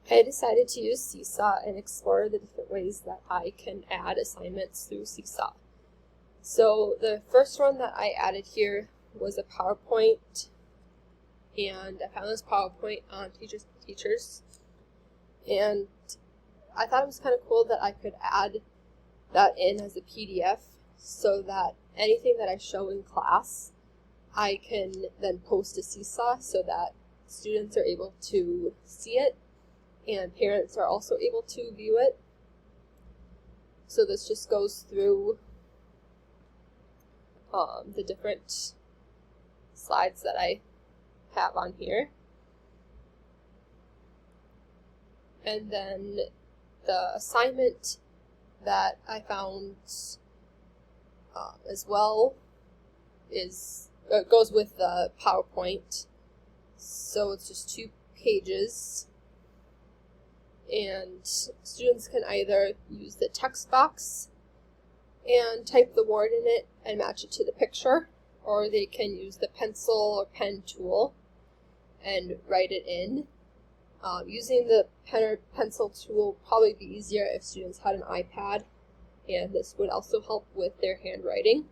I decided to use Seesaw and explore the different ways that I can add assignments through Seesaw. So the first one that I added here was a PowerPoint, and I found this PowerPoint on Teachers, and I thought it was kind of cool that I could add that in as a PDF so that anything that I show in class, I can then post to Seesaw so that students are able to see it and parents are also able to view it. So this just goes through the different slides that I have on here. And then the assignment that I found as well goes with the PowerPoint. So it's just 2 pages. And students can either use the text box and type the word in it and match it to the picture, or they can use the pencil or pen tool and write it in. Using the pen or pencil tool would probably be easier if students had an iPad, and this would also help with their handwriting.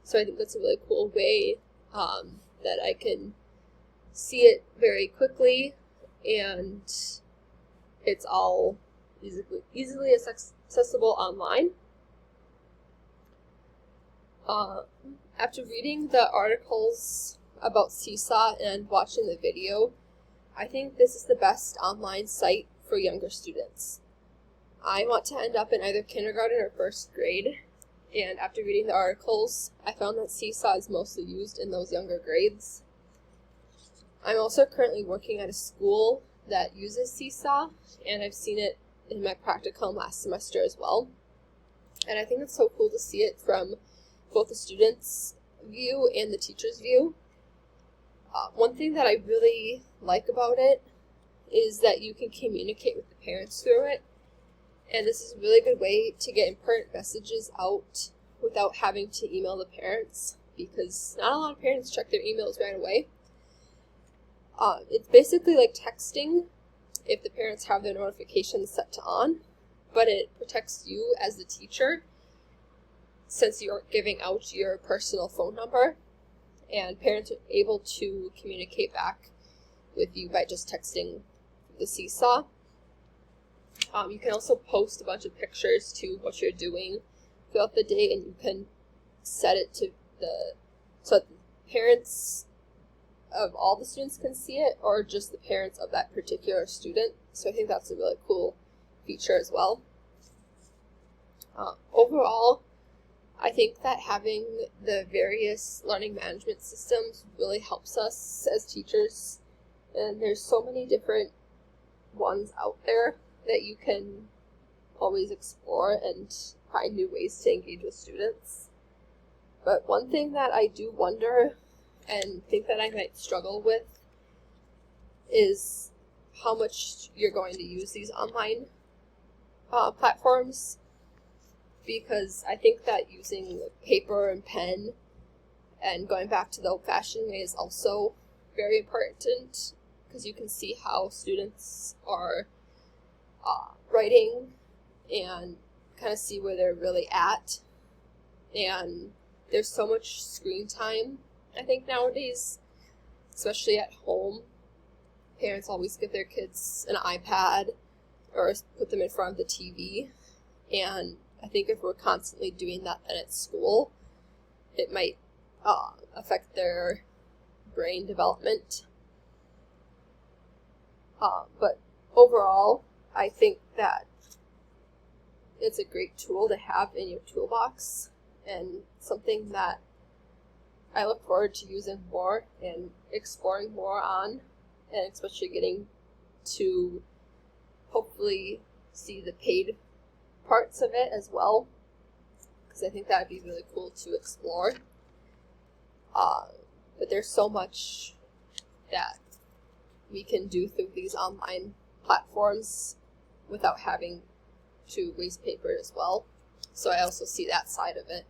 So I think that's a really cool way that I can see it very quickly, and it's all easily accessible online. After reading the articles about Seesaw and watching the video, I think this is the best online site for younger students. I want to end up in either kindergarten or first grade, and after reading the articles, I found that Seesaw is mostly used in those younger grades. I'm also currently working at a school that uses Seesaw, and I've seen it in my practicum last semester as well. And I think it's so cool to see it from both the students' view and the teacher's view. One thing that I really like about it is that you can communicate with the parents through it, and this is a really good way to get important messages out without having to email the parents, because not a lot of parents check their emails right away. It's basically like texting if the parents have their notifications set to on, but it protects you as the teacher since you're giving out your personal phone number, and parents are able to communicate back with you by just texting the Seesaw. You can also post a bunch of pictures to what you're doing throughout the day, and you can set it to so that the parents of all the students can see it, or just the parents of that particular student. So I think that's a really cool feature as well. Overall, I think that having the various learning management systems really helps us as teachers, and there's so many different ones out there that you can always explore and find new ways to engage with students. But one thing that I do wonder and think that I might struggle with is how much you're going to use these online platforms, because I think that using paper and pen and going back to the old-fashioned way is also very important, because you can see how students are writing and kind of see where they're really at. And there's so much screen time, I think, nowadays, especially at home. Parents always give their kids an iPad or put them in front of the TV, and I think if we're constantly doing that then at school, it might affect their brain development. But overall, I think that it's a great tool to have in your toolbox, and something that I look forward to using more and exploring more on, and especially getting to hopefully see the paid parts of it as well, because I think that would be really cool to explore. But there's so much that we can do through these online platforms without having to waste paper as well. So I also see that side of it.